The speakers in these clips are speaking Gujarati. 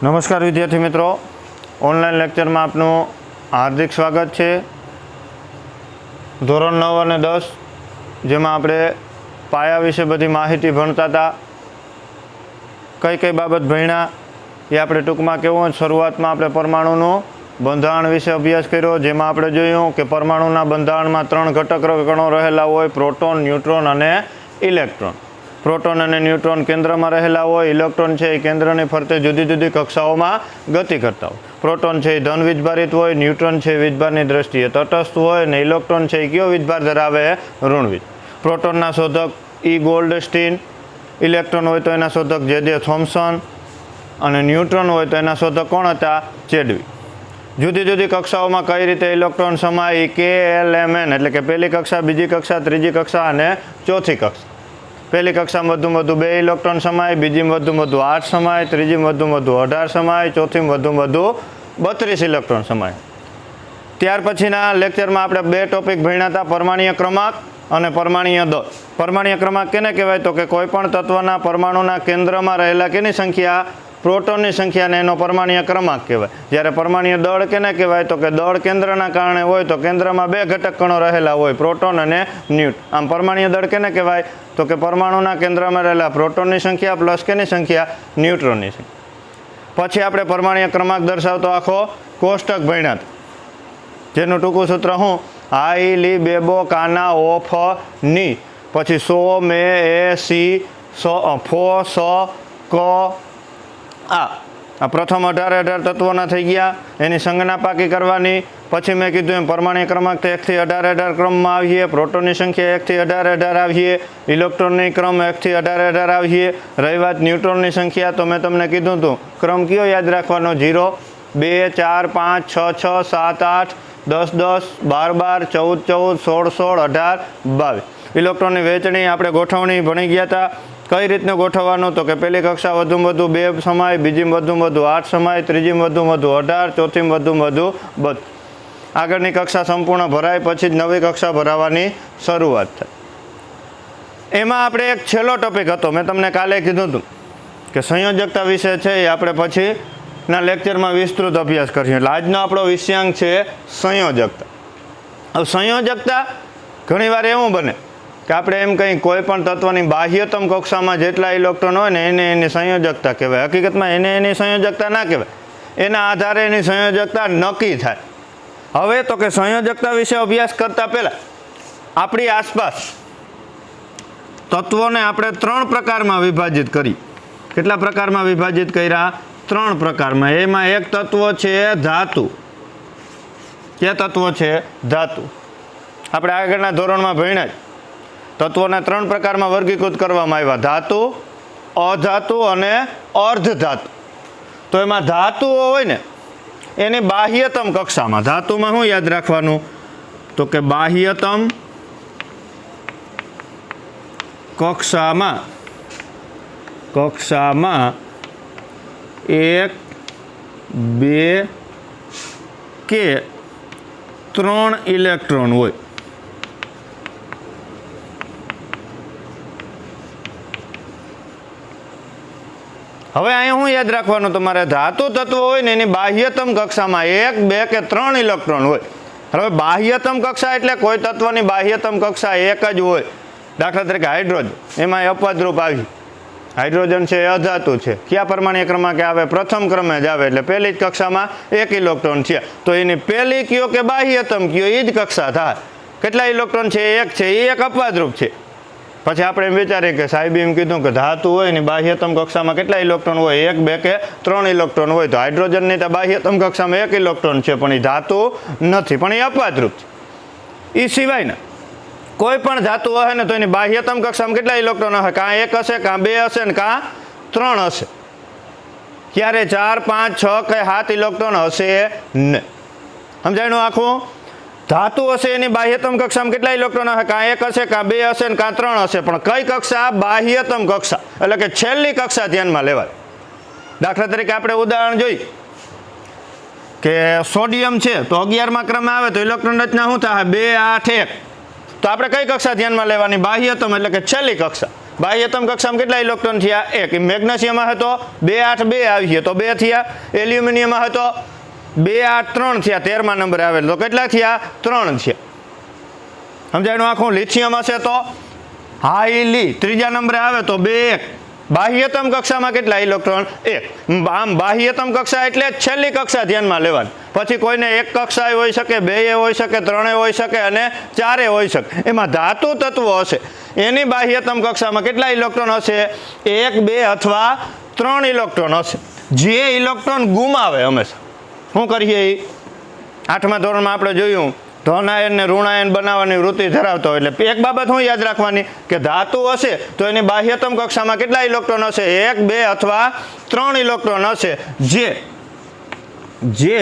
નમસ્કાર વિદ્યાર્થી મિત્રો, ઓનલાઈન લેક્ચરમાં આપનું હાર્દિક સ્વાગત છે। ધોરણ 9 અને 10 જેમાં આપણે પાયા વિશે બધી માહિતી ભણતા હતા। કઈ કઈ બાબત ભણ્યા એ આપણે ટૂંકમાં કેવું, શરૂઆતમાં આપણે પરમાણુનું બંધારણ વિશે અભ્યાસ કર્યો, જેમાં આપણે જોયું કે પરમાણુના બંધારણમાં 3 ઘટક કણો રહેલા હોય, પ્રોટોન, ન્યુટ્રોન અને ઇલેક્ટ્રોન। પ્રોટોન અને ન્યુટ્રોન કેન્દ્રમાં રહેલા હોય, ઇલેક્ટ્રોન છે એ કેન્દ્રની ફરતે જુદી જુદી કક્ષાઓમાં ગતિ કરતા હોય। પ્રોટોન છે એ ધન વીજભારિત હોય, ન્યુટ્રોન છે વીજભારની દ્રષ્ટિએ તટસ્થ હોય અને ઇલેક્ટ્રોન છે એ કયો વીજભાર ધરાવે, ઋણવીજ। પ્રોટોનના શોધક ઈ ગોલ્ડસ્ટીન, ઇલેક્ટ્રોન હોય તો એના શોધક જે થોમ્સન અને ન્યુટ્રોન હોય તો એના શોધક કોણ હતા, ચેડવિક। જુદી જુદી કક્ષાઓમાં કઈ રીતે ઇલેક્ટ્રોન સમાય, KLMN એટલે કે પહેલી કક્ષા, બીજી કક્ષા, ત્રીજી કક્ષા અને ચોથી કક્ષા। પહેલી કક્ષામાં વધુમાં વધુ 2 ઇલેક્ટ્રોન સમાય, બીજીમાં વધુમાં વધુ 8 સમાય, ત્રીજીમાં વધુમાં વધુ 18 સમાય, ચોથીમાં વધુમાં વધુ 32 ઇલેક્ટ્રોન સમાય। ત્યાર પછીના લેક્ચરમાં આપણે 2 ટોપિક ભણ્યા હતા, પરમાણ્વીય ક્રમાંક અને પરમાણ્વીય દળ। પરમાણ્વીય ક્રમાંક કેને કહેવાય તો કે કોઈ પણ તત્વના પરમાણુના કેન્દ્રમાં રહેલા કેની સંખ્યા, પ્રોટોનની સંખ્યાને એનો પરમાણ્વીય ક્રમાંક કહેવાય। જ્યારે પરમાણ્વીય દળ કેને કહેવાય તો કે દળ કેન્દ્રના કારણે હોય તો કેન્દ્રમાં 2 ઘટક કણો રહેલા હોય, પ્રોટોન અને ન્યુટ્રોન। આમ પરમાણ્વીય દળ કેને કહેવાય તો કે પરમાણુના કેન્દ્રમાં રહેલા પ્રોટોનની સંખ્યા પ્લસ કેની સંખ્યા, ન્યુટ્રોનની સંખ્યા। પછી આપણે પરમાણ્વીય ક્રમાંક દર્શાવતો આખો કોષ્ટક ભણ્યા હતા, જેનું ટૂંકું સૂત્ર હું, હાઈ લી બેબો કાના ઓફ ની, પછી સો મે એ સી ફો સ ક આ પ્રથમ 18 તત્વોના થઈ ગયા, એની સંજ્ઞા પાકી કરવાની। પછી મેં કીધું એમ પરમાણ્વીય ક્રમાંક તો 1 થી 18 ક્રમમાં આવીએ, પ્રોટોનની સંખ્યા 1 થી 18 આવીએ, ઇલેક્ટ્રોનની ક્રમ 1 થી 18 આવીએ। રહી વાત ન્યુટ્રોનની સંખ્યા તો મેં તમને કીધું હતું, ક્રમ કયો યાદ રાખવાનો, 0, 2, 4, 5, 6, 6, 7, 8, 10, 10, 12, 12, 14, 14, 16, 18, 22। ઇલેક્ટ્રોનની વહેંચણી આપણે ગોઠવણી ભણી ગયા હતા, કઈ રીતનું ગોઠવવાનું તો કે પહેલી કક્ષા વધુમાં વધુ 2 સમાય, બીજીમાં વધુમાં વધુ 8 સમાય, ત્રીજીમાં વધુમાં વધુ 18, ચોથીમાં વધુમાં વધુ 32। આગળની કક્ષા સંપૂર્ણ ભરાય પછી જ નવી કક્ષા ભરાવાની શરૂઆત થાય। એમાં આપણે એક છેલ્લો ટોપિક હતો, મેં તમને કાલે કીધું હતું કે સંયોજકતા વિશે છે એ આપણે પછીના લેક્ચરમાં વિસ્તૃત અભ્યાસ કરીશું। એટલે આજનો આપણો વિષયાંક છે સંયોજકતા। હવે સંયોજકતા ઘણીવાર એવું બને કે આપણે એમ કંઈ કોઈ પણ તત્વની બાહ્યતમ કક્ષામાં જેટલા ઇલેક્ટ્રોન હોય ને એને એની સંયોજકતા કહેવાય। હકીકતમાં એને એની સંયોજકતા ના કહેવાય, એના આધારે એની સંયોજકતા નક્કી થાય। હવે તો કે સંયોજકતા વિશે અભ્યાસ કરતા પહેલાં આપણી આસપાસ તત્વોને આપણે 3 પ્રકારમાં વિભાજિત કરી। કેટલા પ્રકારમાં વિભાજિત કર્યા? 3 પ્રકારમાં। એમાં એક તત્વ છે ધાતુ। કયા તત્વો છે? ધાતુ। આપણે આગળના ધોરણમાં ભણ્યા જ, તત્વોને 3 પ્રકારમાં વર્ગીકૃત કરવામાં આવ્યા, ધાતુ, અધાતુ અને અર્ધધાતુ। તો એમાં ધાતુઓ હોય ને એની બાહ્યતમ કક્ષામાં, ધાતુમાં શું યાદ રાખવાનું તો કે બાહ્યતમ કક્ષામાં 1, 2 કે 3 ઇલેક્ટ્રોન હોય। હવે અહીંયા શું યાદ રાખવાનું તમારે, ધાતુ તત્વ હોય ને એની બાહ્યતમ કક્ષામાં 1, 2 કે 3 ઇલેક્ટ્રોન હોય। હવે બાહ્યતમ કક્ષા એટલે કોઈ તત્વની બાહ્યતમ કક્ષા 1 જ હોય। દાખલા તરીકે હાઇડ્રોજન, એમાં અપવાદરૂપ આવી, હાઇડ્રોજન છે એ અધાતુ છે, કયા પરમાણ્વીય ક્રમાંકે આવે? પ્રથમ ક્રમે જ આવે, એટલે પહેલી જ કક્ષામાં 1 ઇલેક્ટ્રોન છે, તો એની પહેલી કયો કે બાહ્યતમ કયો એ જ કક્ષા થાય। કેટલા ઇલેક્ટ્રોન છે? 1 છે, એ એક અપવાદરૂપ છે। પછી આપણે એમ વિચારીએ કે સાહેબે એમ કીધું કે ધાતુ હોય એની બાહ્યતમ કક્ષામાં કેટલા ઇલેક્ટ્રોન હોય? 1, 2 કે 3 ઇલેક્ટ્રોન હોય, તો હાઇડ્રોજનની તો બાહ્યતમ કક્ષામાં 1 ઇલેક્ટ્રોન છે, પણ એ ધાતુ નથી, પણ એ અપવાદરૂપ છે। એ સિવાયના કોઈ પણ ધાતુ હશે ને તો એની બાહ્યતમ કક્ષામાં કેટલા ઇલેક્ટ્રોન હશે? કાં 1 હશે, કાં 2 હશે ને કાં 3 હશે। ક્યારે 4, 5, 6 કે 7 ઇલેક્ટ્રોન હશે નહીં। સમજાયું આખું? ધાતુ હશે એની બાહ્યતમ કક્ષામાં કેટલા ઇલેક્ટ્રોન હશે? કાં 1 હશે, કાં 2 હશે ને કાં 3 હશે, પણ કઈ કક્ષા? બાહ્યતમ કક્ષા, એટલે કે છેલ્લી કક્ષા ધ્યાનમાં લેવાય। દાખલા તરીકે આપણે ઉદાહરણ જોઈ કે સોડિયમ છે તો 11મા ક્રમે આવે તો ઇલેક્ટ્રોન રચના શું થાય? 2, 8, 1। તો આપણે કઈ કક્ષા ધ્યાનમાં લેવાની? બાહ્યતમ એટલે કે છેલ્લી કક્ષા। બાહ્યતમ કક્ષામાં કેટલા ઇલેક્ટ્રોન થયા? 1. મેગ્નેશિયમમાં હતો 2 8 2 આવી તો 2 થયા. એલ્યુમિનિયમમાં હતો 2 8 3 થયા, 13મા નંબરે આવેલ તો કેટલા થયા? 3 થયા. સમજાયું આખું? લિથિયમ હશે તો હાઈલી ત્રીજા નંબરે આવે તો 2 1. બાહ્યતમ કક્ષામાં કેટલા ઇલેક્ટ્રોન? 1. આમ બાહ્યતમ કક્ષા એટલે છેલ્લી કક્ષા ધ્યાનમાં લેવાની. પછી કોઈને એક કક્ષા હોઈ શકે, 2 હોઈ શકે, 3 હોઈ શકે અને 4 હોઈ શકે. એમાં ધાતુ તત્વો હશે એની બાહ્યતમ કક્ષામાં કેટલા ઇલેક્ટ્રોન હશે? 1 2 અથવા 3 ઇલેક્ટ્રોન હશે. જે ઇલેક્ટ્રોન ગુમાવે હંમેશા શું કરીએ? 8મા ધોરણમાં આપણે જોયું ધનાયન ને ઋણાયન બનાવવાની વૃત્તિ ધરાવતો હોય. એટલે એક બાબત શું યાદ રાખવાની કે ધાતુ હશે તો એની બાહ્યતમ કક્ષામાં કેટલા ઇલેક્ટ્રોન હશે? 1 2 અથવા 3 ઇલેક્ટ્રોન હશે. જે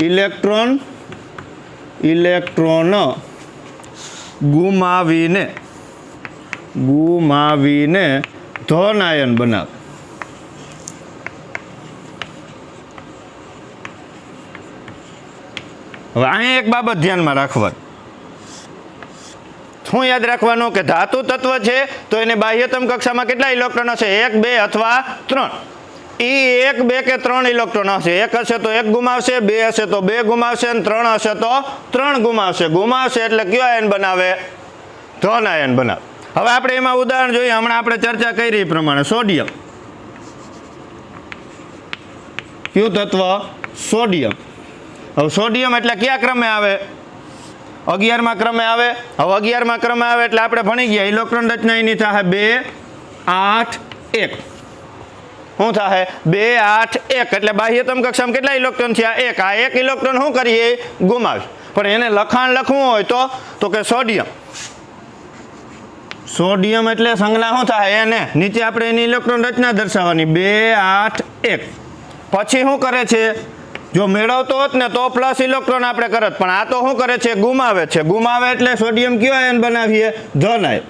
ઇલેક્ટ્રોન ગુમાવીને ધનાયન બનાવે. હવે અહીંયા એક બાબત ધ્યાનમાં રાખવાની. શું યાદ રાખવાનું કે ધાતુ તત્વ છે તો એને બાહ્યતમ કક્ષામાં કેટલા ઇલેક્ટ્રોન હશે? 1 2 અથવા 3. એ 1 2 કે 3 ઇલેક્ટ્રોન હશે. 1 હશે તો 1 ગુમાવશે, 2 હશે તો 2 ગુમાવશે અને 3 હશે તો 3 ગુમાવશે એટલે કયો આયન બનાવે? ધન આયન બનાવે. હવે આપણે એમાં ઉદાહરણ જોઈએ. હમણાં આપણે ચર્ચા કરી એ પ્રમાણે સોડિયમ. કયું તત્વ? સોડિયમ. હવે સોડિયમ એટલે કયા ક્રમે આવે? 11મા ક્રમે આવે. હવે 11મા ક્રમે આવે એટલે આપણે ભણી ગયા ઇલેક્ટ્રોન રચના એની થાય 2 8 1. શું થાય? 2 8 1 એટલે બાહ્યતમ કક્ષામાં કેટલા ઇલેક્ટ્રોન થયા? 1. આ 1 ઇલેક્ટ્રોન શું કરીએ? ગુમાવે. પણ એને લખાણ લખવું હોય તો કે સોડિયમ એટલે સંજ્ઞા શું થાય? એને નીચે આપણે એની ઇલેક્ટ્રોન રચના દર્શાવવાની 2 8 1. પછી શું કરે છે? જો મેળવતો હોત ને તો પ્લસ ઇલેક્ટ્રોન આપણે કરત, પણ આ તો શું કરે છે? ગુમાવે છે. ગુમાવે એટલે સોડિયમ કયો આયન બનાવીએ? ધન આયન.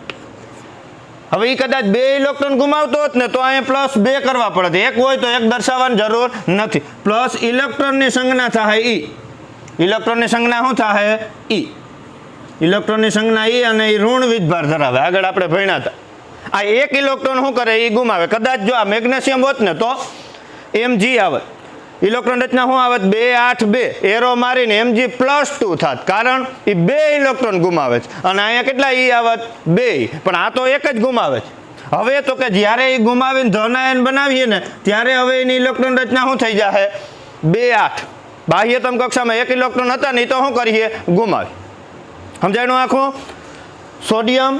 હવે એ કદાચ 2 ઇલેક્ટ્રોન ગુમાવતો હોત ને તો અહીંયા +2 કરવા પડે. 1 હોય તો 1 દર્શાવવાની જરૂર નથી. પ્લસ ઇલેક્ટ્રોનની સંજ્ઞા થાય ઈ. ઇલેક્ટ્રોનની સંજ્ઞા શું થાય? ઈ. ઇલેક્ટ્રોનની સંજ્ઞા ઈ અને એ ઋણ વીજભાર ધરાવે. આગળ આપણે ભણ્યા હતા. આ 1 ઇલેક્ટ્રોન શું કરે? એ ગુમાવે. કદાચ જો આ મેગ્નેશિયમ હોત ને તો Mg આવે. ઇલેક્ટ્રોન રચના શું આવે? 2 8 2 એરો મારીને Mg+2 થાત. કારણ એ 2 ઇલેક્ટ્રોન ગુમાવે છે અને અહીંયા કેટલા ઈ આવત? 2. પણ આ તો એક જ ગુમાવે છે. હવે તો કે જ્યારે એ ગુમાવીને ધન આયન બનાવીએ ને ત્યારે હવે એની ઇલેક્ટ્રોન રચના શું થઈ જાય? 2 8. બાહ્યતમ કક્ષામાં 1 ઇલેક્ટ્રોન હતા ને તો શું કરીએ? ગુમાવી. સમજાયું આખું? સોડિયમ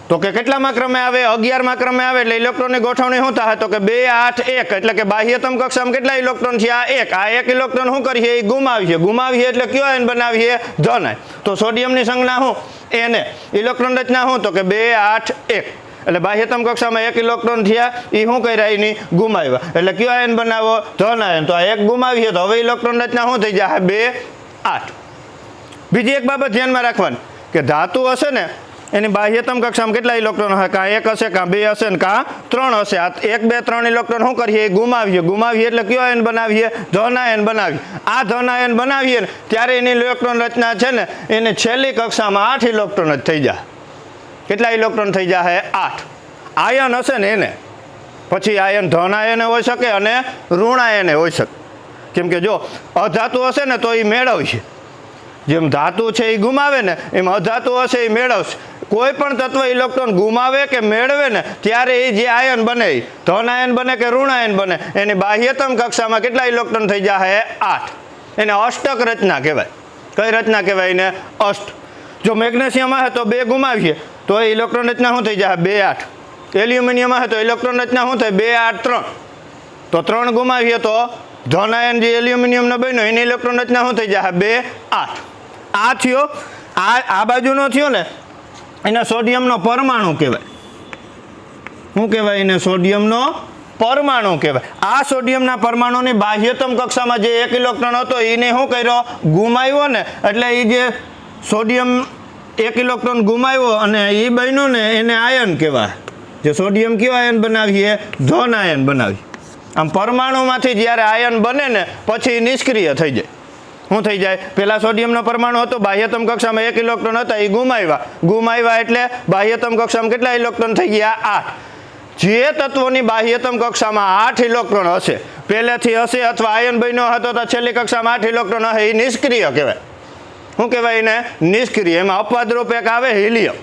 તો કે કેટલામાં ક્રમે આવે? 11મા ક્રમે આવે. એટલે ઇલેક્ટ્રોનની ગોઠવણી શું થાય? તો કે 2 8 1 એટલે કે બાહ્યતમ કક્ષામાં કેટલા ઇલેક્ટ્રોન થયા? 1. આ 1 ઇલેક્ટ્રોન શું કરીએ? એ ગુમાવીએ એટલે કયો આયન બનાવીએ? ધન આયન. તો સોડિયમની સંજ્ઞા શું? એને. ઇલેક્ટ્રોન રચના શું? તો કે 2 8 1 એટલે બાહ્યતમ કક્ષામાં 1 ઇલેક્ટ્રોન થયા એ શું કર્યા? એની ગુમાવ્યા એટલે કયો આયન બનાવો? ધન આયન. તો આ 1 ગુમાવીએ તો હવે ઇલેક્ટ્રોન રચના શું થઈ જાય? 2 8. બીજી એક બાબત ધ્યાનમાં રાખવાની કે ધાતુ હશે ને એની બાહ્યતમ કક્ષામાં કેટલા ઇલેક્ટ્રોન હશે? કાં 1 હશે, કાં 2 હશે ને કાં 3 હશે. આ 1 2 3 ઇલેક્ટ્રોન શું કરીએ? ગુમાવીએ એટલે કયો આયન બનાવીએ? ધન આયન બનાવીએ. આ ધન આયન બનાવીએ ને ત્યારે એની ઇલેક્ટ્રોન રચના છે ને એને છેલ્લી કક્ષામાં 8 ઇલેક્ટ્રોન જ થઈ જાય. કેટલા ઇલેક્ટ્રોન થઈ જાય? 8. આયન હશે ને એને પછી આયન ધન આયન હોઈ શકે અને ઋણ આયન હોઈ શકે. કેમ કે જો અધાતુ હશે ને તો એ મેળવશે. જેમ ધાતુ છે એ ગુમાવે ને એમ અધાતુ હશે એ મેળવશે. કોઈ પણ તત્વ ઇલેક્ટ્રોન ગુમાવે કે મેળવે ને ત્યારે એ જે આયન બને ધન આયન બને કે ઋણ આયન બને એની બાહ્યતમ કક્ષામાં કેટલા ઇલેક્ટ્રોન થઈ જાય? 8. એને અષ્ટક રચના કહેવાય. કઈ રચના કહેવાય એને? અષ્ટ. જો મેગ્નેશિયમ હશે તો 2 ગુમાવીએ તો એ ઇલેક્ટ્રોન રચના શું થઈ જાય? 2 8. એલ્યુમિનિયમ હશે તો ઇલેક્ટ્રોન રચના શું થાય? 2 8 3. તો 3 ગુમાવીએ તો ધન આયન જે એલ્યુમિનિયમનો બન્યો એની ઇલેક્ટ્રોન રચના શું થઈ જાય? 2 8. આ થયો. આ બાજુનો થયો ને એને સોડિયમનો પરમાણુ કહેવાય. શું કહેવાય એને? સોડિયમનો પરમાણુ કહેવાય. આ સોડિયમના પરમાણુની બાહ્યતમ કક્ષામાં જે 1 ઇલેક્ટ્રોન હતો એને શું કર્યો? ગુમાવ્યો ને એટલે એ જે સોડિયમ 1 ઇલેક્ટ્રોન ગુમાવ્યો અને એ બન્યું ને એને આયન કહેવાય. જે સોડિયમ કયો આયન બનાવીએ? ધન આયન બનાવીએ. આમ પરમાણુમાંથી જ્યારે આયન બને ને પછી નિષ્ક્રિય થઈ જાય. શું થઈ જાય? પહેલા સોડિયમનો પરમાણુ હતો, બાહ્યતમ કક્ષામાં 1 ઇલેક્ટ્રોન હતા, એ ગુમાવ્યા એટલે બાહ્યતમ કક્ષામાં કેટલા ઇલેક્ટ્રોન થઈ ગયા? 8. જે તત્વોની બાહ્યતમ કક્ષામાં 8 ઇલેક્ટ્રોન હશે, પહેલેથી હશે અથવા આયન બન્યો હતો તો છેલ્લી કક્ષામાં 8 ઇલેક્ટ્રોન હશે, એ નિષ્ક્રિય કહેવાય. શું કહેવાય એને? નિષ્ક્રિય. એમાં અપવાદરૂપ એક આવે હિલિયમ.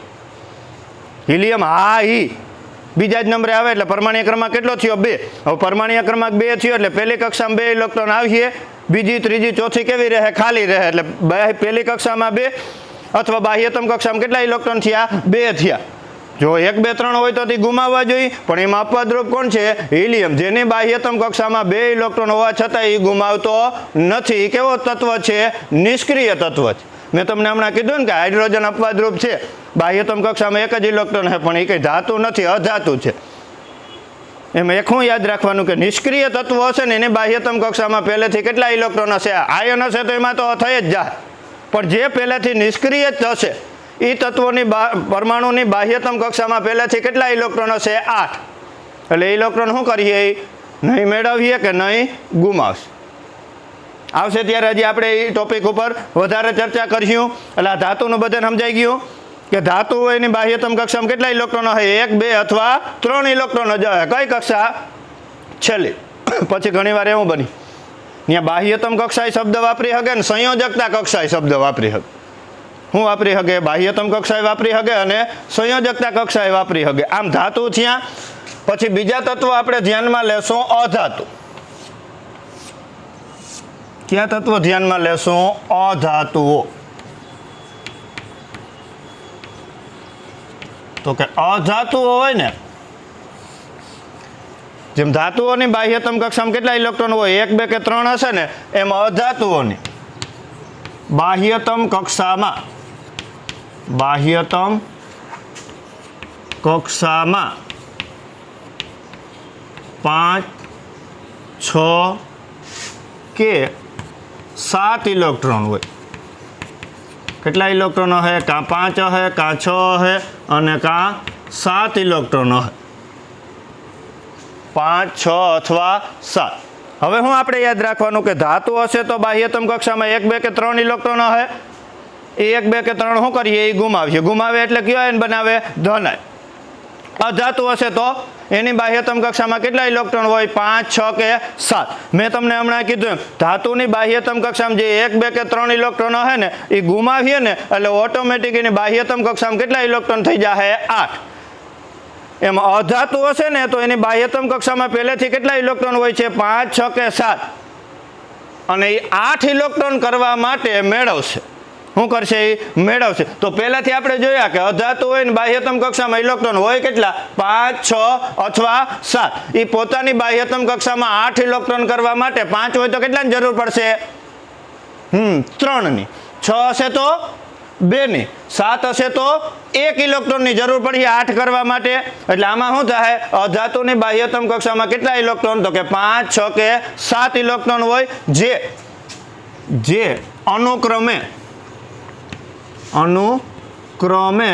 બીજા જ નંબરે આવે એટલે પરમાણ્વીય ક્રમાંક કેટલો થયો? 2. હવે પરમાણ્વીય ક્રમાંક 2 થયો એટલે પહેલી કક્ષામાં 2 ઇલેક્ટ્રોન આવીએ, બીજી ત્રીજી ચોથી કેવી રહે? ખાલી રહે. એટલે પહેલી કક્ષામાં 2 અથવા બાહ્યતમ કક્ષામાં કેટલા ઇલેક્ટ્રોન થયા? 2 થયા. જો 1 2 3 હોય તો તે ગુમાવવા જોઈએ, પણ એમાં અપવાદરૂપ કોણ છે? હિલિયમ. જેની બાહ્યતમ કક્ષામાં 2 ઇલેક્ટ્રોન હોવા છતાં એ ગુમાવતો નથી. કેવો તત્વ છે? નિષ્ક્રિય તત્વ છે. મેં તમને હમણાં કીધું ને કે હાઇડ્રોજન અપવાદરૂપ છે, બાહ્યતમ કક્ષામાં 1 જ ઇલેક્ટ્રોન છે, પણ એ કંઈ ધાતુ નથી, અધાતુ છે. એમાં એક શું યાદ રાખવાનું કે નિષ્ક્રિય તત્વો હશે ને એની બાહ્યતમ કક્ષામાં પહેલેથી કેટલા ઇલેક્ટ્રોન હશે? આયન હશે તો એમાં તો થઈ જ જાય, પણ જે પહેલેથી નિષ્ક્રિય જ હશે એ તત્વોની પરમાણુની બાહ્યતમ કક્ષામાં પહેલેથી કેટલા ઇલેક્ટ્રોન હશે? 8. એટલે ઇલેક્ટ્રોન શું કરીએ? નહીં મેળવીએ કે નહીં ગુમાવશે. આવશે ત્યારે હજી આપણે એ ટોપિક ઉપર વધારે ચર્ચા કરીશું. એટલે આ ધાતુનું બધાને સમજાઈ ગયું કે ધાતુ એની બાહ્યતમ કક્ષામાં કેટલા ઇલેક્ટ્રોન હોય? 1 2 અથવા 3 ઇલેક્ટ્રોન જ હોય. કઈ કક્ષા? છેલ્લી. પછી ઘણીવાર એવું બની ત્યાં બાહ્યતમ કક્ષાએ શબ્દ વાપરી શકે ને સંયોજકતા કક્ષાએ શબ્દ વાપરી શકે. શું વાપરી શકે? બાહ્યતમ કક્ષાએ વાપરી શકે અને સંયોજકતા કક્ષાએ વાપરી શકે. આમ ધાતુ થયા. પછી બીજા તત્વો આપણે ધ્યાનમાં લેશું અધાતુ. કયા તત્વો ધ્યાનમાં લેશું? અધાતુઓ. તો કે અધાતુઓ હોય ને, જેમ ધાતુઓની બાહ્યતમ કક્ષામાં કેટલા ઇલેક્ટ્રોન હોય? 1 2 કે 3 હશે ને, એમ અધાતુઓની બાહ્યતમ કક્ષામાં 5 6 કે 7 ઇલેક્ટ્રોન હોય. કેટલા ઇલેક્ટ્રોન હશે? કાં 5 હશે, કાં 6 હશે અને કાં 7 ઇલેક્ટ્રોન હશે. 5 6 અથવા 7. હવે હું આપણે યાદ રાખવાનું કે ધાતુ હશે તો બાહ્યતમ કક્ષામાં 1 2 કે 3 ઇલેક્ટ્રોન હશે. એ 1 2 કે 3 શું કરીએ? એ ગુમાવે એટલે કયો આયન બનાવે? ધન આયન. અધાતુ હશે તો એની બાહ્યતમ કક્ષામાં કેટલા ઇલેક્ટ્રોન હોય? 5 6 કે 7. મેં તમને હમણાં કીધું એમ ધાતુની બાહ્યતમ કક્ષામાં જે 1 2 કે 3 ઇલેક્ટ્રોન હશે ને એ ગુમાવીએ ને એટલે ઓટોમેટિક એની બાહ્યતમ કક્ષામાં કેટલા ઇલેક્ટ્રોન થઈ જશે? 8. એમાં અધાતુ હશે ને તો એની બાહ્યતમ કક્ષામાં પહેલેથી કેટલા ઇલેક્ટ્રોન હોય છે? 5 6 કે 7. અને એ 8 ઇલેક્ટ્રોન કરવા માટે મેળવશે. શું કરશે? એ મેળવશે. તો પહેલાથી આપણે જોયા કે અધાતુ હોય ને બાહ્યતમ કક્ષામાં ઇલેક્ટ્રોન હોય કેટલા? 5 6 અથવા 7. એ પોતાની બાહ્યતમ કક્ષામાં 8 ઇલેક્ટ્રોન કરવા માટે 5 હોય તો કેટલાની જરૂર પડશે? 3ની. 6 હશે તો 2ની. 7 હશે તો 1 ઇલેક્ટ્રોનની જરૂર પડશે 8 કરવા માટે. એટલે આમાં શું થાય? અધાતુની બાહ્યતમ કક્ષામાં કેટલા ઇલેક્ટ્રોન? તો કે 5 6 કે 7 ઇલેક્ટ્રોન હોય, જે અનુક્રમે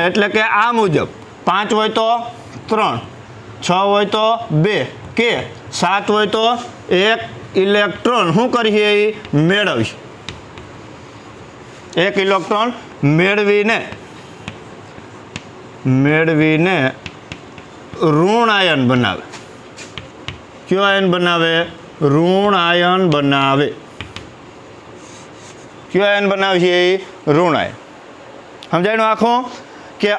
એટલે કે આ મુજબ 5 હોય તો 3, 6 હોય તો 2 કે 7 હોય તો 1 ઇલેક્ટ્રોન શું કરીએ? મેળવીએ. 1 ઇલેક્ટ્રોન મેળવીને ઋણ આયન બનાવે. કયો આયન બનાવે? ઋણ આયન બનાવે. કયો આયન બનાવીએ? ઋણ આયન. સમજાયું આખું કે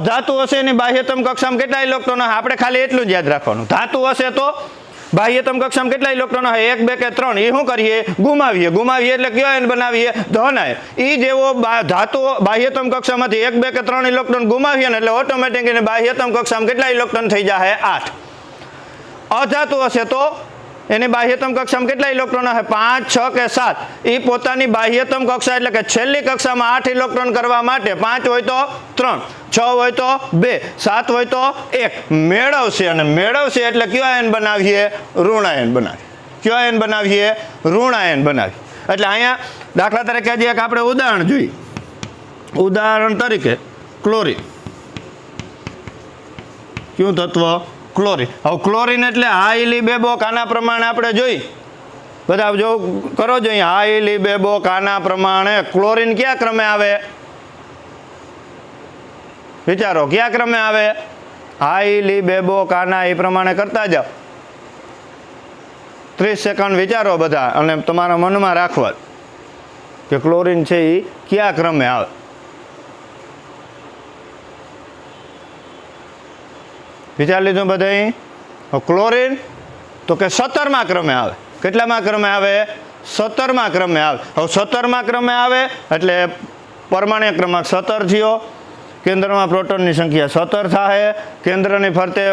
ધાતુ હશે એની બાહ્યતમ કક્ષામાં કેટલા ઇલેક્ટ્રોન હશે? આપણે ખાલી એટલું જ યાદ રાખવાનું. ધાતુ હશે તો બાહ્યતમ કક્ષામાં કેટલા ઇલેક્ટ્રોન હશે? 1 2 કે 3. એ શું કરીએ? ગુમાવીએ એટલે કયો આયન બનાવીએ? ધન આયન. એ જેવો ધાતુ બાહ્યતમ કક્ષામાંથી 1 2 કે 3 ઇલેક્ટ્રોન ગુમાવીએ ને એટલે ઓટોમેટિક એને બાહ્યતમ કક્ષામાં કેટલા ઇલેક્ટ્રોન થઈ જશે? 8. અધાતુ હશે તો એની બાહ્યતમ કક્ષામાં કેટલા ઇલેક્ટ્રોન હશે? 5 6 કે 7. એ પોતાની બાહ્યતમ કક્ષા એટલે કે છેલ્લી કક્ષામાં 8 ઇલેક્ટ્રોન કરવા માટે 5 હોય તો 3, 6 હોય તો 2, 7 હોય તો 1 મેળવશે. અને મેળવશે એટલે કયો આયન બનાવીએ? ઋણ આયન બનાવીએ. કયો આયન બનાવીએ? ઋણ આયન બનાવીએ. એટલે અહીંયા દાખલા તરીકે હજી એક આપણે ઉદાહરણ જોઈએ. ઉદાહરણ તરીકે ક્લોરીન. કયું તત્વ? ક્લોરીન. હવે ક્લોરીન એટલે હાઈલી બેબોક. આના પ્રમાણે આપણે જોઈ બધા જો કરો છો અહીંયા હાઈ બેબો કાના પ્રમાણે ક્લોરીન કયા ક્રમે આવે? વિચારો કયા ક્રમે આવે? હાઈ બેબો કાના એ પ્રમાણે કરતા જાઓ. 30 સેકન્ડ વિચારો બધા અને તમારા મનમાં રાખવા કે ક્લોરીન છે એ કયા ક્રમે આવે. વિચાર લીધું બધા? ક્લોરીન તો કે 17મા ક્રમે આવે. કેટલામાં ક્રમે આવે? 17મા ક્રમે આવે. હવે 17મા ક્રમે આવે એટલે પરમાણ્વીય ક્રમાંક 17 થયો. કેન્દ્રમાં પ્રોટોનની સંખ્યા 17 થાય. કેન્દ્રની ફરતે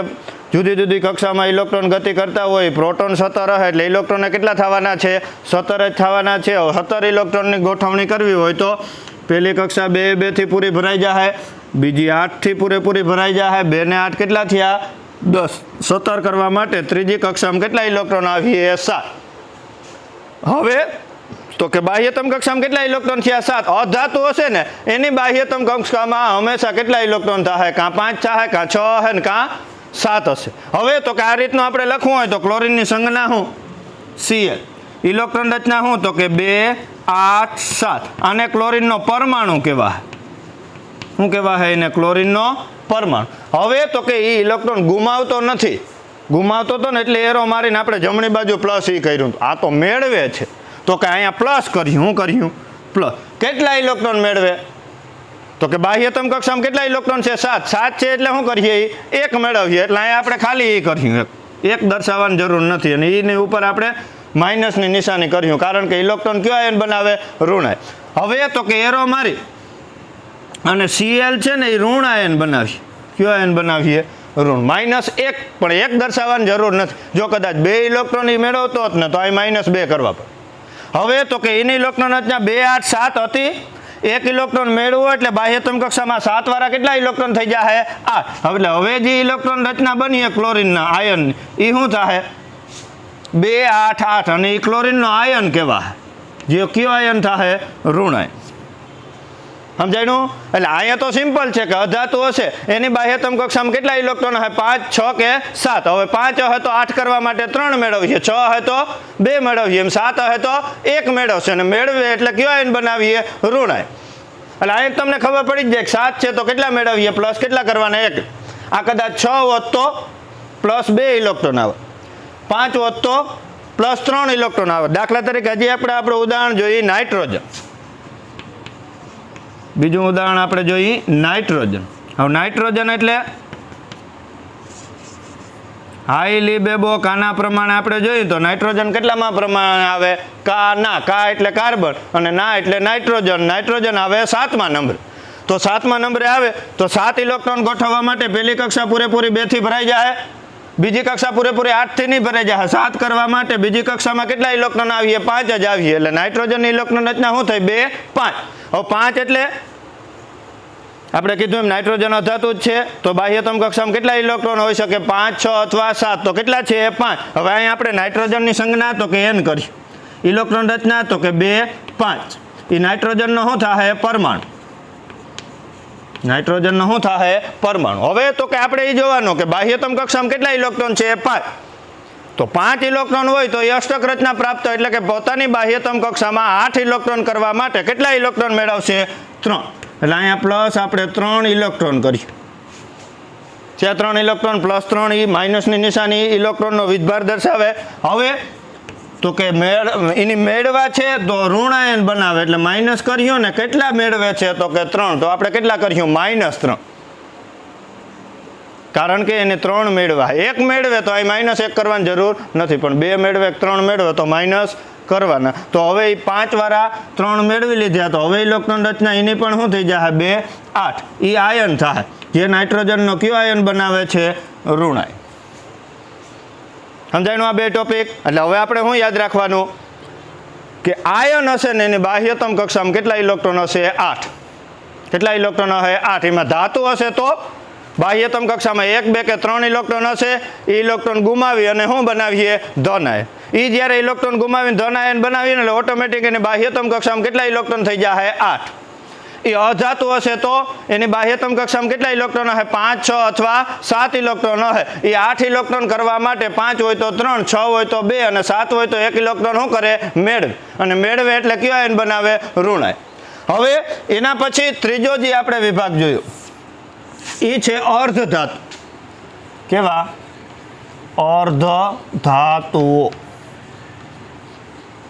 જુદી જુદી કક્ષામાં ઇલેક્ટ્રોન ગતિ કરતા હોય, પ્રોટોન 17 રહે એટલે ઇલેક્ટ્રોનને કેટલા થવાના છે? 17 જ થવાના છે. 17 ઇલેક્ટ્રોનની ગોઠવણી કરવી હોય તો પહેલી કક્ષા 2 થી પૂરી ભરાઈ જાય, બીજી 8 થી પૂરેપૂરી ભરાઈ જાય. 2 ને 8 કેટલા થયા? 10. 17 કરવા માટે ત્રીજી કક્ષામાં કેટલા ઇલેક્ટ્રોન આવીએ? 7. હવે તો કે બાહ્યતમ કક્ષામાં કેટલા ઇલેક્ટ્રોન થયા? 7. અધાતુ હશે ને એની બાહ્યતમ કક્ષામાં હંમેશા કેટલા ઇલેક્ટ્રોન થાય? કાં 5 થાય, કાં 6 હશે ને કાં 7 હશે. હવે તો કે આ રીતનું આપણે લખવું હોય તો ક્લોરીનની સંજ્ઞા શું? Cl. ઇલેક્ટ્રોન રચના શું? તો કે 2, 8, 7. આને ક્લોરીનનો પરમાણુ કહેવાય. શું કહેવાય એને? ક્લોરીનનો પરમાણુ. હવે તો કે એ ઇલેક્ટ્રોન ગુમાવતો નથી. ગુમાવતો હતો ને એટલે એરો મારીને આપણે જમણી બાજુ પ્લસ એ કર્યું. આ તો મેળવે છે તો કે અહીંયા પ્લસ કર્યું. શું કર્યું? પ્લસ. કેટલા ઇલેક્ટ્રોન મેળવે? તો કે બાહ્યતમ કક્ષામાં કેટલા ઇલેક્ટ્રોન છે? 7. 7 છે એટલે શું કરીએ? 1 મેળવીએ. એટલે અહીંયા આપણે ખાલી એ કર્યું. 1 દર્શાવવાની જરૂર નથી અને એની ઉપર આપણે માઇનસની નિશાની કર્યું કારણ કે ઇલેક્ટ્રોન કયો આયન બનાવે? ઋણ. હવે તો કે એરો મારી અને Cl છે ને એ ઋણ આયન બનાવીએ. કયો આયન બનાવીએ? ઋણ. -1 પણ 1 દર્શાવવાની જરૂર નથી. જો કદાચ 2 ઇલેક્ટ્રોન એ મેળવતો હોત ને તો આ -2 કરવા પડે. હવે તો કે એની ઇલેક્ટ્રોન રચના 2, 8, 7 હતી. 1 ઇલેક્ટ્રોન મેળવો એટલે બાહ્યતમ કક્ષામાં 7 વાળા કેટલા ઇલેક્ટ્રોન થઈ જાય? 8. એટલે હવે જે ઇલેક્ટ્રોન રચના બની ક્લોરીનના આયન એ શું થાય? 2, 8, 8 અને એ ક્લોરીનનો આયન કહેવાય. જે કયો આયન થાય? ઋણ આયન. સમજાયું? એટલે અહીંયા તો સિમ્પલ છે કે અધાતુ હશે એની બાહ્યતમ કક્ષામાં કેટલા ઇલેક્ટ્રોન હશે? 5, 6 કે 7. હવે 5 હશે તો 8 કરવા માટે 3 મેળવીએ, 6 હશે તો 2 મેળવીએ, એમ 7 હશે તો 1 મેળવશે અને મેળવે એટલે કયો આયન બનાવીએ? ઋણ આયન. એટલે અહીંયા તમને ખબર પડી જ જાય કે 7 છે તો કેટલા મેળવીએ? પ્લસ કેટલા કરવાના? 1. આ કદાચ 6 હોત તો પ્લસ 2 ઇલેક્ટ્રોન આવે, 5 હોત તો પ્લસ 3 ઇલેક્ટ્રોન આવે. દાખલા તરીકે હજી આપણે ઉદાહરણ જોઈએ નાઇટ્રોજન. બીજું ઉદાહરણ આપણે જોઈએ નાઇટ્રોજન. હવે નાઇટ્રોજન એટલે હાઈ બેબો કાના પ્રમાણે આપણે જોઈએ તો નાઇટ્રોજન કેટલામાં પ્રમાણે આવે? કાના. કા એટલે કાર્બન અને ના એટલે નાઇટ્રોજન. નાઇટ્રોજન આવે 7મા નંબરે. તો 7મા નંબરે આવે તો 7 ઇલેક્ટ્રોન ગોઠવવા માટે પહેલી કક્ષા પૂરેપૂરી 2 થી ભરાઈ જાય, બીજી કક્ષા પૂરેપૂરી 8 થી નહીં ભરાઈ જાય. 7 કરવા માટે બીજી કક્ષામાં કેટલા ઇલેક્ટ્રોન આવીએ? 5 જ આવીએ. એટલે નાઇટ્રોજનની ઇલેક્ટ્રોન રચના શું થઈ? 2, 5. હવે 5 એટલે આપણે કીધું એમ નાઇટ્રોજન અધાતુ જ છે તો બાહ્યતમ કક્ષામાં કેટલા ઇલેક્ટ્રોન હોઈ શકે? 5, 6 અથવા 7. તો કેટલા છે? 5. હવે અહીંયા આપણે નાઇટ્રોજનની સંજ્ઞા તો કે n કરીશું. ઇલેક્ટ્રોન રચના તો કે 2, 5. એ નાઇટ્રોજનનો શું થાય? પરમાણુ. નાઇટ્રોજનનો શું થાય? પરમાણુ. હવે તો કે આપણે એ જોવાનું કે બાહ્યતમ કક્ષામાં કેટલા ઇલેક્ટ્રોન છે? 5. તો 5 ઇલેક્ટ્રોન હોય તો એ અષ્ટક રચના પ્રાપ્ત એટલે કે પોતાની બાહ્યતમ કક્ષામાં 8 ઇલેક્ટ્રોન કરવા માટે કેટલા ઇલેક્ટ્રોન મેળવશે? 3. એટલે અહીંયા પ્લસ આપણે 3 ઇલેક્ટ્રોન કરીશું. છે 3 ઇલેક્ટ્રોન પ્લસ 3 એ માઇનસની નિશાની ઇલેક્ટ્રોનનો વીજભાર દર્શાવે. હવે તો કે એની મેળવા છે તો ઋણાયન બનાવે એટલે માઇનસ કર્યો ને કેટલા મેળવે છે? તો કે 3. તો આપણે કેટલા કર્યું? -3. કારણ કે એને 3 મેળવા. 1 મેળવે તો અહીં -1 કરવાની જરૂર નથી પણ 2 મેળવે 3 મેળવે તો માઇનસ કરવાના. તો હવે એ 5 વાળા 3 મેળવી લીધા તો હવે ઇલેક્ટ્રોન રચના એની પણ શું થઈ જાય? 2, 8. એ આયન થાય જે નાઇટ્રોજનનો કયો આયન બનાવે છે? ઋણ આયન. સમજાયું આ 2 ટોપિક? એટલે હવે આપણે શું યાદ રાખવાનું કે આયન હશે ને એની બાહ્યતમ કક્ષામાં કેટલા ઇલેક્ટ્રોન હશે? 8. કેટલા ઇલેક્ટ્રોન હશે? 8. એમાં ધાતુ હશે તો બાહ્યતમ કક્ષામાં 1, 2 કે 3 ઇલેક્ટ્રોન હશે. એ ઇલેક્ટ્રોન ગુમાવી અને શું બનાવીએ? ધન આયન. એ જ્યારે ઇલેક્ટ્રોન ગુમાવીને ધન આયન બનાવીને એટલે ઓટોમેટિક એની બાહ્યતમ કક્ષામાં કેટલા ઇલેક્ટ્રોન થઈ જાય? 8. એ અધાતુ હશે તો એની બાહ્યતમ કક્ષામાં કેટલા ઇલેક્ટ્રોન હશે? 5, 6 અથવા 7 ઇલેક્ટ્રોન હશે. એ 8 ઇલેક્ટ્રોન કરવા માટે 5 હોય તો 3, 6 હોય તો 2 અને 7 હોય તો 1 ઇલેક્ટ્રોન શું કરે? મેળવે. અને મેળવે એટલે કયો આયન બનાવે? ઋણ આયન. હવે એના પછી ત્રીજો જે આપણે વિભાગ જોયો એ છે અર્ધ ધાતુ. કેવા? અર્ધ ધાતુઓ.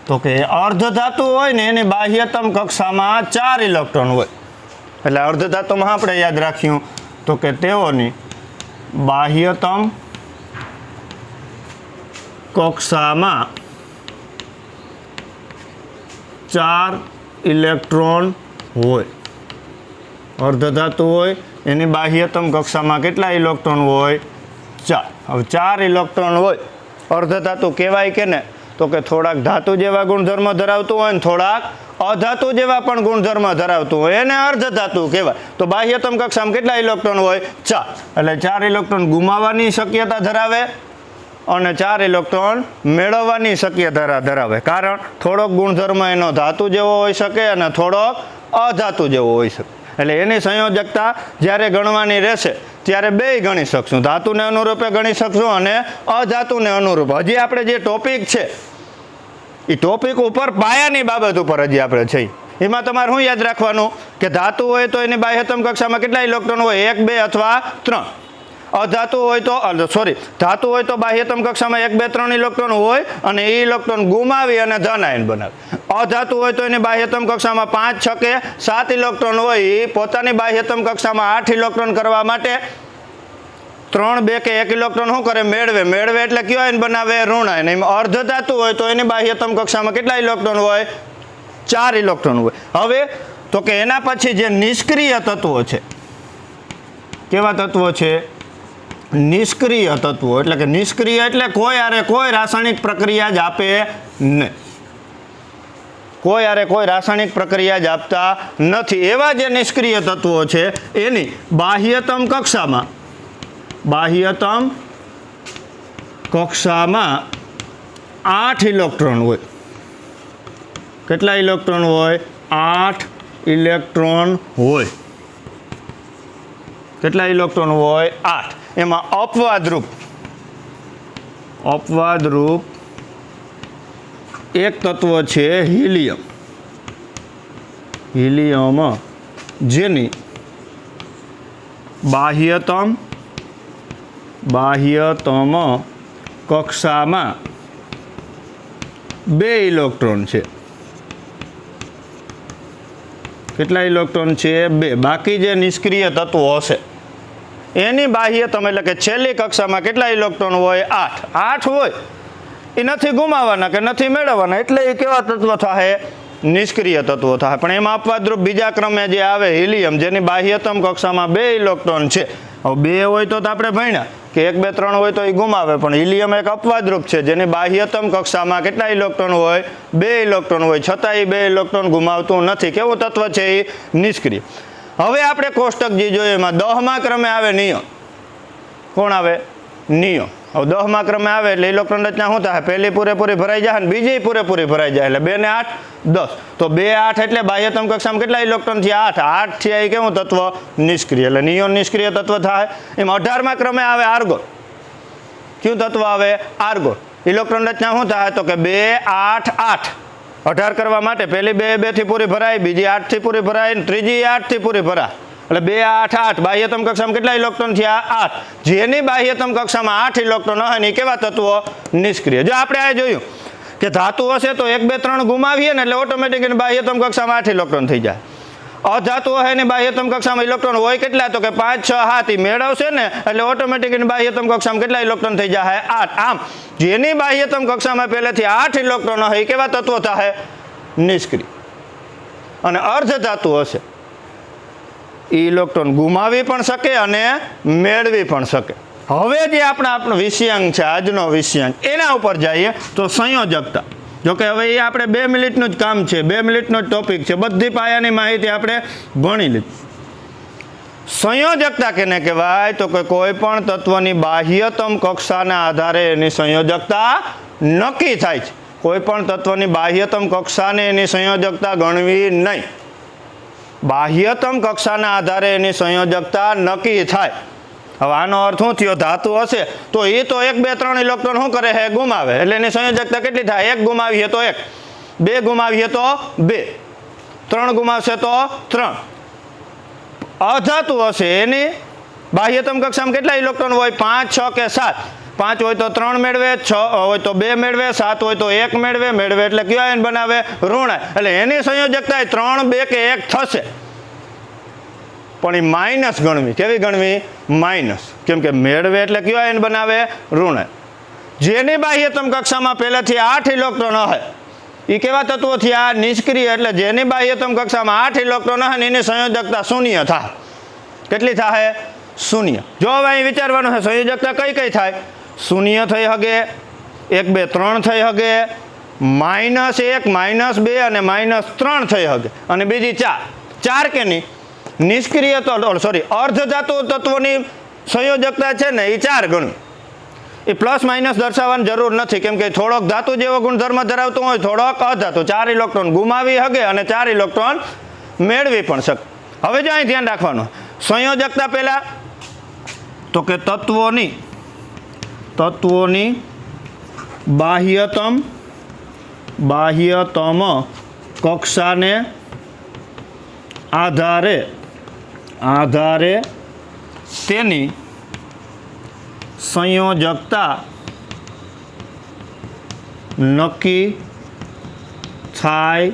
તો કે અર્ધ ધાતુ હોય ને એની બાહ્યતમ કક્ષામાં 4 ઇલેક્ટ્રોન હોય. એટલે અર્ધ ધાતુમાં આપણે યાદ રાખ્યું તો કે તેઓની બાહ્યતમ કક્ષામાં 4 ઇલેક્ટ્રોન હોય. અર્ધ ધાતુ હોય એની બાહ્યતમ કક્ષામાં કેટલા ઇલેક્ટ્રોન હોય? 4. હવે 4 ઇલેક્ટ્રોન હોય અર્ધ ધાતુ કહેવાય કે ને? તો કે થોડાક ધાતુ જેવા ગુણધર્મ ધરાવતું હોય ને થોડાક અધાતુ જેવા પણ ગુણધર્મ ધરાવતું હોય એને અર્ધ ધાતુ કહેવાય. તો બાહ્યતમ કક્ષામાં કેટલા ઇલેક્ટ્રોન હોય? 4. એટલે 4 ઇલેક્ટ્રોન ગુમાવવાની શક્યતા ધરાવે અને 4 ઇલેક્ટ્રોન મેળવવાની શક્યતા ધરાવે. કારણ થોડોક ગુણધર્મ એનો ધાતુ જેવો હોઈ શકે અને થોડોક અધાતુ જેવો હોઈ શકે. એટલે એની સંયોજકતા જ્યારે ગણવાની રહેશે ત્યારે બેય ગણી શકશું. ધાતુને અનુરૂપે ગણી શકશું અને અધાતુને અનુરૂપ. હજી આપણે જે ટોપિક છે એ ટોપિક ઉપર પાયાની બાબત ઉપર હજી આપણે છીએ. એમાં તમારે શું યાદ રાખવાનું કે ધાતુ હોય તો એની બાહ્યતમ કક્ષામાં કેટલા ઇલેક્ટ્રોન હોય? 1, 2 અથવા 3. અધાતુ હોય તો ધાતુ હોય તો બાહ્યતમ કક્ષામાં 1, 2, 3 ઇલેક્ટ્રોન હોય અને એ ઇલેક્ટ્રોન ગુમાવી અને ધન આયન બનાવે. અધાતુ હોય તો એની બાહ્યતમ કક્ષામાં 5, 6 કે 7 ઇલેક્ટ્રોન હોય. એ પોતાની બાહ્યતમ કક્ષામાં 8 ઇલેક્ટ્રોન કરવા માટે 3, 2 કે 1 ઇલેક્ટ્રોન શું કરે? મેળવે એટલે કયો આયન બનાવે? ઋણ આયન. એમાં અર્ધ ધાતુ હોય તો એની બાહ્યતમ કક્ષામાં કેટલા ઇલેક્ટ્રોન હોય? 4 ઇલેક્ટ્રોન હોય. હવે તો કે એના પછી જે નિષ્ક્રિય તત્વો છે, કેવા તત્વો છે? નિષ્ક્રિય તત્વો. એટલે કે નિષ્ક્રિય એટલે કોઈ રાસાયણિક પ્રક્રિયા જ આપે નહીં. કોઈ રાસાયણિક પ્રક્રિયા જ આપતા નથી. એવા જે નિષ્ક્રિય તત્વો છે એની બાહ્યતમ કક્ષામાં 8 ઇલેક્ટ્રોન હોય. કેટલા ઇલેક્ટ્રોન હોય? 8 ઇલેક્ટ્રોન હોય. કેટલા ઇલેક્ટ્રોન હોય? 8. એમાં અપવાદરૂપ એક તત્વ છે હિલિયમ. જેની બાહ્યતમ કક્ષામાં 2 ઇલેક્ટ્રોન છે. કેટલા ઇલેક્ટ્રોન છે? 2. બાકી જે નિષ્ક્રિય તત્વો હશે એની બાહ્યતમ એટલે કે છેલ્લી કક્ષામાં કેટલા ઇલેક્ટ્રોન હોય? 8 હોય. એ નથી ગુમાવવાના કે નથી મેળવવાના એટલે એ કેવા તત્વો થાય? નિષ્ક્રિય તત્વો થાય. પણ એમાં અપવાદરૂપ બીજા ક્રમે જે આવે હિલિયમ, જેની બાહ્યતમ કક્ષામાં 2 ઇલેક્ટ્રોન છે. હવે 2 હોય તો આપણે ભણ્યા કે 1, 2, 3 હોય તો એ ગુમાવે. પણ હિલિયમ એક અપવાદરૂપ છે જેની બાહ્યતમ કક્ષામાં કેટલા ઇલેક્ટ્રોન હોય? 2 ઇલેક્ટ્રોન હોય. છતાં એ 2 ઇલેક્ટ્રોન ગુમાવતું નથી. કેવું તત્વ છે? એ નિષ્ક્રિય. હવે આપણે કોષ્ટક જે જોઈએ એમાં 10મા ક્રમે આવે નિયોન. કોણ આવે? નિયોન. હવે 10મા ક્રમે આવે એટલે ઇલેક્ટ્રોન રચના શું થાય? પહેલી પૂરેપૂરી ભરાઈ જાય ને બીજી પૂરેપૂરી ભરાઈ જાય. એટલે 2 ને 8 10. તો 2, 8 એટલે બાહ્યતમ કક્ષામાં કેટલા ઇલેક્ટ્રોન થયા? 8 થયા. એ કેવું તત્વ? નિષ્ક્રિય. એટલે નિયોન નિષ્ક્રિય તત્વ થાય. એમાં 18મા ક્રમે આવે આર્ગોન. કયું તત્વ આવે? આર્ગોન. ઇલેક્ટ્રોન રચના શું થાય? તો કે 2, 8, 8. 18 કરવા માટે પહેલી 2 થી પૂરી ભરાય, બીજી 8 થી પૂરી ભરાય, ત્રીજી 8 થી પૂરી ભરાય. એટલે 2, 8, 8. બાહ્યતમ કક્ષામાં કેટલા ઇલેક્ટ્રોન થયા? 8. જેની બાહ્યતમ કક્ષામાં 8 ઇલેક્ટ્રોન હોય ને કેવા તત્વો? નિષ્ક્રિય. જો આપણે આ જોયું કે ધાતુ હશે તો 1, 2, 3 ગુમાવીએ ને એટલે ઓટોમેટિક એની બાહ્યતમ કક્ષામાં 8 ઇલેક્ટ્રોન થઈ જાય. અધાતુ હશે એની બાહ્યતમ કક્ષામાં ઇલેક્ટ્રોન હોય કેટલા? તો કે 5, 6, 7. એ મેળવશે ને એટલે ઓટોમેટિક એની બાહ્યતમ કક્ષામાં કેટલા ઇલેક્ટ્રોન થઈ જાય? 8. આમ જેની બાહ્યતમ કક્ષામાં પહેલેથી 8 ઇલેક્ટ્રોન હોય એ કેવા તત્વો થાય? નિષ્ક્રિય. અને અર્ધ ધાતુ હશે એ ઇલેક્ટ્રોન ગુમાવી પણ શકે અને મેળવી પણ શકે. હવે જે આપણો વિષયાંક છે આજનો વિષયાંક એના ઉપર જઈએ તો સંયોજકતા. જોકે હવે એ આપણે 2 મિનિટનું જ કામ છે, 2 મિનિટનો જ ટોપિક છે. બધી પાયાની માહિતી આપણે ભણી લીધી. સંયોજકતા કેને કહેવાય? તો કે કોઈ પણ તત્વની બાહ્યતમ કક્ષાના આધારે એની સંયોજકતા નક્કી થાય છે. કોઈ પણ તત્વની બાહ્યતમ કક્ષાને એની સંયોજકતા ગણવી નહીં. બાહ્યતમ કક્ષાના આધારે એની સંયોજકતા નક્કી થાય. હવે આનો અર્થ શું થયો? ધાતુ હશે તો એ તો 1 2 3 ઇલેક્ટ્રોન શું કરે છે? ગુમાવે. એટલે એની સંયોજકતા કેટલી થાય? 1 ગુમાવીએ તો 1, 2 ગુમાવીએ તો 2, 3 ગુમાવશે તો 3. અધાતુ હશે એની બાહ્યતમ કક્ષામાં કેટલા ઇલેક્ટ્રોન હોય? 5 6 કે 7. 5 હોય તો 3 મેળવે, 6 હોય તો 2 મેળવે, 7 હોય તો 1 મેળવે એટલે કયો આયન બનાવે? ઋણ. એટલે એની સંયોજકતા 3 2 કે 1 થશે, પણ એ માઇનસ ગણવી. કેવી ગણવી? માઇનસ. કેમ કે મેળવે એટલે કયો આયન બનાવે? ઋણ. જેની બાહ્યતમ કક્ષામાં પહેલાથી 8 ઇલેક્ટ્રોન હોય એ કેવા તત્વો થયા? નિષ્ક્રિય. એટલે જેની બાહ્યતમ કક્ષામાં 8 ઇલેક્ટ્રોન હોય એની સંયોજકતા શૂન્ય થાય. કેટલી થાય? શૂન્ય. જો હવે અહીં વિચારવાનું છે સંયોજકતા કઈ કઈ થાય? શૂન્ય થઈ શકે, 1 2 3 થઈ શકે, -1 -2 અને -3 થઈ શકે, અને બીજી 4 કે નહીં? નિષ્ક્રિય અર્ધધાતુ તત્વોની સંયોજકતા છે ને એ 4 ગણવી. એ પ્લસ માઇનસ દર્શાવવાની જરૂર નથી, કેમ કે થોડોક ધાતુ જેવો ગુણધર્મ ધરાવતો હોય, થોડોક અધાતુ. 4 ઇલેક્ટ્રોન ગુમાવી શકે અને 4 ઇલેક્ટ્રોન મેળવી પણ શકે. હવે જો અહીં ધ્યાન રાખવાનું સંયોજકતા પહેલા તો કે તત્વોની બાહ્યતમ કક્ષાને આધારે તેની સંયોજકતા નક્કી થાય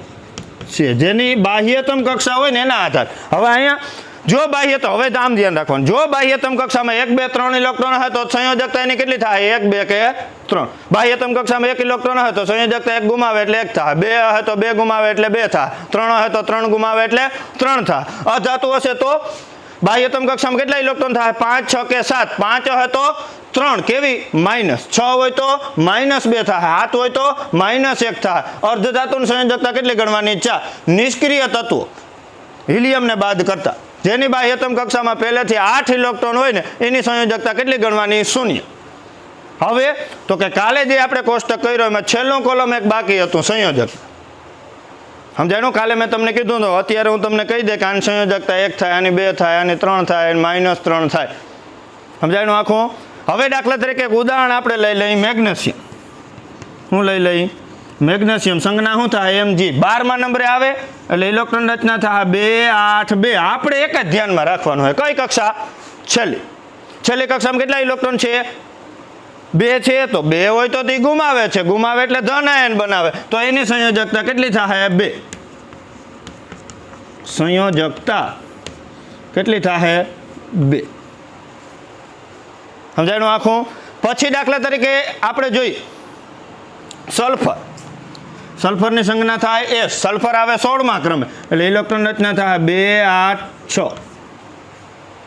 છે. જેની બાહ્યતમ કક્ષા હોય ને એના આધારે. હવે અહીંયા જો બાહ્યતમ, હવે આમ ધ્યાન રાખવાનું, જો બાહ્યતમ કક્ષામાં 1 2 3 ઇલેક્ટ્રોન હોય તો સંયોજકતા એની કેટલી થાય? 1 2 કે 3. બાહ્યતમ કક્ષામાં 1 ઇલેક્ટ્રોન હોય તો સંયોજકતા 1 ગુમાવે એટલે 1 થાય, 2 હોય તો 2 ગુમાવે એટલે 2 થાય, 3 હોય તો 3 ગુમાવે એટલે 3 થાય. અધાતુ હશે તો બાહ્યતમ કક્ષામાં કેટલા ઇલેક્ટ્રોન થાય? 5 6 કે 7. 5 હોય તો 3 કેવી? માઇનસ. 6 હોય તો -2 થાય, 7 હોય તો -1 થાય. અર્ધધાતુની સંયોજકતા કેટલી ગણવાની? 4. નિષ્ક્રિય તત્વો હિલિયમને બાદ કરતા જેની બાહ્યતમ કક્ષામાં પહેલેથી 8 ઇલેક્ટ્રોન હોય ને એની સંયોજકતા કેટલી ગણવાની? 0. હવે તો કે કાલે જે આપણે કોષ્ટક કર્યો એમાં છેલ્લું કોલમ એક બાકી હતું, સંયોજક. સમજાયું? કાલે મેં તમને કીધું તો અત્યારે હું તમને કહી દે કે આની સંયોજકતા 1 થાય, આની 2 થાય, આની 3 થાય, -3 થાય. સમજાયું આખું? હવે દાખલા તરીકે એક ઉદાહરણ આપણે લઈ લઈએ, મેગ્નેશિયમ. હું લઈ લઈ મેગ્નેશિયમ. સંજ્ઞા શું થાય? Mg. 12મા નંબરે આવે એટલે ઇલેક્ટ્રોન રચના થાય 2 8 2. આપણે એક જ ધ્યાનમાં રાખવાનું હોય, કઈ કક્ષા? છેલ્લી કક્ષામાં કેટલા ઇલેક્ટ્રોન છે? 2 છે. તો 2 હોય તો તે ગુમાવે છે, ગુમાવે એટલે ધન આયન બનાવે, તો એની સંયોજકતા કેટલી થાય? 2. સંયોજકતા કેટલી થાય? 2. સમજાયું આખું? પછી દાખલા તરીકે આપણે જોઈએ સલ્ફરની સંજ્ઞા થાય S. સલ્ફર આવે 16મા ક્રમે એટલે ઇલેક્ટ્રોન રચના થાય 2 8 6.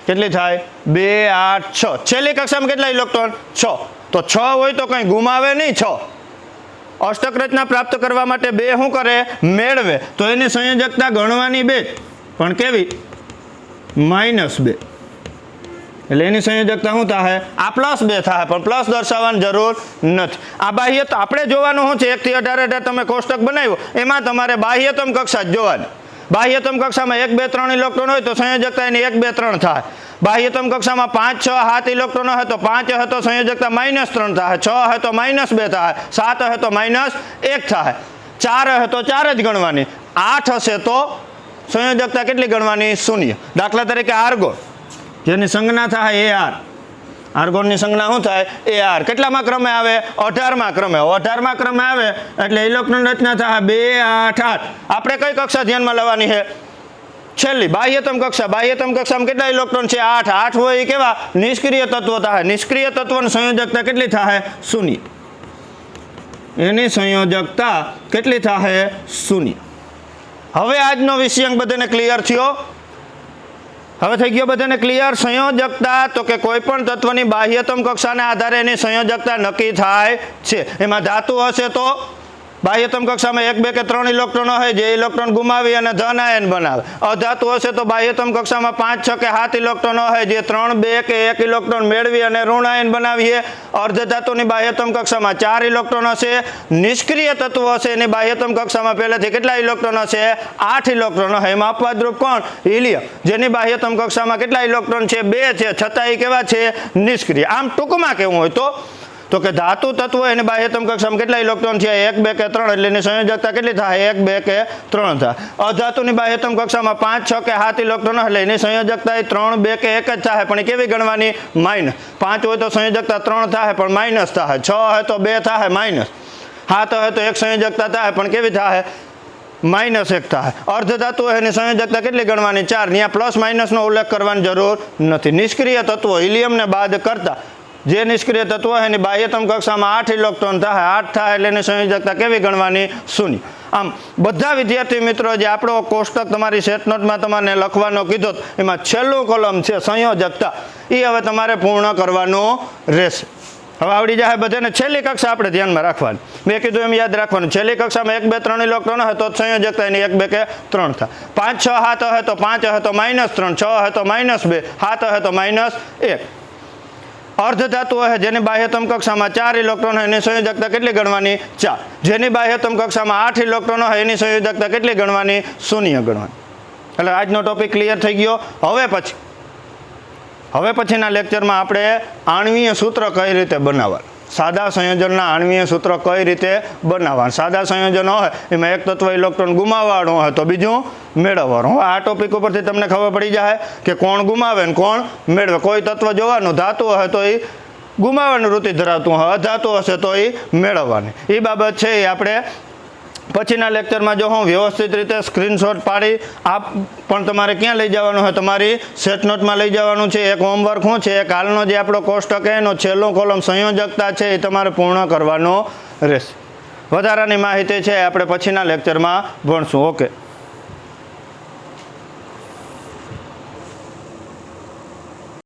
કેટલી થાય? 2 8 6. છેલ્લી કક્ષામાં કેટલા ઇલેક્ટ્રોન? 6. તો 6 હોય તો કંઈ ગુમાવે નહીં. 6 અષ્ટક રચના પ્રાપ્ત કરવા માટે 2 શું કરે? મેળવે. તો એની સંયોજકતા ગણવાની 2, પણ કેવી? -2. એટલે એની સંયોજકતા શું થાય? આ +2 થાય, પણ પ્લસ દર્શાવવાની જરૂર નથી. આ બાહ્યતમ આપણે જોવાનું શું છે? 1 થી 18 તમે કોષ્ટક બનાવ્યું એમાં તમારે બાહ્યતમ કક્ષા જ જોવાની. બાહ્યતમ કક્ષામાં 1 2 3 ઇલેક્ટ્રોન હોય તો સંયોજકતા એની 1 2 3 થાય. બાહ્યતમ કક્ષામાં 5 6 7 ઇલેક્ટ્રોન હોય તો 5 હોય તો સંયોજકતા -3 થાય, 6 હોય તો -2 થાય, 7 હોય તો -1 થાય, 4 હોય તો 4 જ ગણવાની, 8 હશે તો સંયોજકતા કેટલી ગણવાની? 0. દાખલા તરીકે આર્ગોન, જેની સંજ્ઞા થાય Ar. આર્ગોનની સંજ્ઞા શું થાય? Ar. કેટલામાં ક્રમે આવે? 18મા ક્રમે. 18મા ક્રમે આવે એટલે ઇલેક્ટ્રોન રચના થાય 2 8 8. આપણે કઈ કક્ષા ધ્યાનમાં લેવાની છે? છેલ્લી બાહ્યતમ કક્ષા. બાહ્યતમ કક્ષામાં કેટલા ઇલેક્ટ્રોન છે? 8. 8 હોય એ કેવા? નિષ્ક્રિય તત્વો થાય. નિષ્ક્રિય તત્વોની સંયોજકતા કેટલી થાય? 0. એની સંયોજકતા કેટલી થાય? 0. હવે આજનો વિષયાંક બધાને ક્લિયર થયો? હવે થઈ ગયો બધાને ક્લિયર? સંયોજકતા તો કે કોઈ પણ તત્વની બાહ્યતમ કક્ષાના આધારે એની સંયોજકતા નક્કી થાય છે. એમાં ધાતુ હશે તો બાહ્યતમ કક્ષામાં 1 2 કે 3 ઇલેક્ટ્રોનો હોય જે ઇલેક્ટ્રોન ગુમાવી અને ધન આયન બનાવે. અધાતુ હશે તો બાહ્યતમ કક્ષામાં 5 6 કે 7 ઇલેક્ટ્રોનો હોય જે 3 2 કે 1 ઇલેક્ટ્રોન મેળવી અને ઋણ આયન બનાવીએ. અર્ધધાતુની બાહ્યતમ કક્ષામાં 4 ઇલેક્ટ્રોન હશે. નિષ્ક્રિય તત્વો હશે એની બાહ્યતમ કક્ષામાં પહેલેથી કેટલા ઇલેક્ટ્રોન હશે? 8 ઇલેક્ટ્રોન હોય. એમાં અપવાદરૂપ કોણ? હિલિયમ, જેની બાહ્યતમ કક્ષામાં કેટલા ઇલેક્ટ્રોન છે? 2 છે, છતાં એ કેવા છે? નિષ્ક્રિય. આમ ટૂંકમાં કેવું હોય તો કે ધાતુ તત્વો એની બાહ્યતમ કક્ષામાં કેટલા ઇલેક્ટ્રોન છે? 1 2 કે 3, એટલે એની સંયોજકતા કેટલી થાય? 1 2 કે 3 થાય. અધાતુની બાહ્યતમ કક્ષામાં 5 6 કે 7 ઇલેક્ટ્રોન એટલે એની સંયોજકતા 3 2 કે 1 જ થાય, પણ એ કેવી ગણવાની? માઇનસ. 5 હોય તો સંયોજકતા 3 થાય પણ માઇનસ થાય. 6 હોય તો 2 થાય માઇનસ. 7 હોય તો 1 સંયોજકતા થાય પણ કેવી થાય? -1 થાય. અર્ધધાતુ એની સંયોજકતા કેટલી ગણવાની? 4. ત્યાં પ્લસ માઇનસનો ઉલ્લેખ કરવાની જરૂર નથી. નિષ્ક્રિય તત્વો હિલિયમને બાદ કરતા જે નિષ્ક્રિય તત્વો એની બાહ્યતમ કક્ષામાં 8 ઇલેક્ટ્રોન થાય. 8 થાય એટલે એની સંયોજકતા કેવી ગણવાની? 0. આમ બધા વિદ્યાર્થી મિત્રો જે આપણો કોષ્ટક તમારી સેટ નોટમાં તમારે લખવાનો કીધો એમાં છેલ્લું કોલમ છે સંયોજકતા, એ હવે તમારે પૂર્ણ કરવાનું રહેશે. હવે આવડી જાય બધાને. છેલ્લી કક્ષા આપણે ધ્યાનમાં રાખવાની. મેં કીધું એમ યાદ રાખવાનું. છેલ્લી કક્ષામાં 1 2 3 ઇલેક્ટ્રોન હોય તો સંયોજકતા એની 1 2 કે 3 થાય. 5 6 7 હોય તો 5 હોય તો -3, 6 હોય તો -2, 7 હોય તો -1. અર્ધધાતુ હોય જેની બાહ્યતમ કક્ષામાં 4 ઇલેક્ટ્રોન હોય એની સંયોજકતા કેટલી ગણવાની? 4. જેની બાહ્યતમ કક્ષામાં 8 ઇલેક્ટ્રોન હોય એની સંયોજકતા કેટલી ગણવાની? 0 ગણવાની. એટલે આજનો ટોપિક ક્લિયર થઈ ગયો. હવે પછીના લેક્ચરમાં આપણે આણ્વીય સૂત્ર કઈ રીતે બનાવવા, સાદા સંયોજનના આણ્વીય સૂત્ર કઈ રીતે બનાવવા. સાદા સંયોજનો હોય એમાં એક તત્વ ઇલેક્ટ્રોન ગુમાવવાનું હોય તો બીજું મેળવવાનું. હવે આ ટોપિક ઉપરથી તમને ખબર પડી જાય કે કોણ ગુમાવે ને કોણ મેળવે. કોઈ તત્વ જોવાનું, ધાતુ હોય તો એ ગુમાવવાની વૃત્તિ ધરાવતું હોય, અધાતુ હશે તો એ મેળવવાની. એ બાબત છે એ આપણે પછીના લેક્ચરમાં જો હું વ્યવસ્થિત રીતે સ્ક્રીનશોટ પાડી પણ તમારે ક્યાં લઈ જવાનું હોય? તમારી સેટ નોટમાં લઈ જવાનું છે. એક હોમવર્ક શું છે? એક હાલનો જે આપણો કોષ્ટક એનો છેલ્લો કોલમ સંયોજકતા છે એ તમારે પૂર્ણ કરવાનો રહેશે. વધારાની માહિતી છે આપણે પછીના લેક્ચરમાં ભણશું. ઓકે.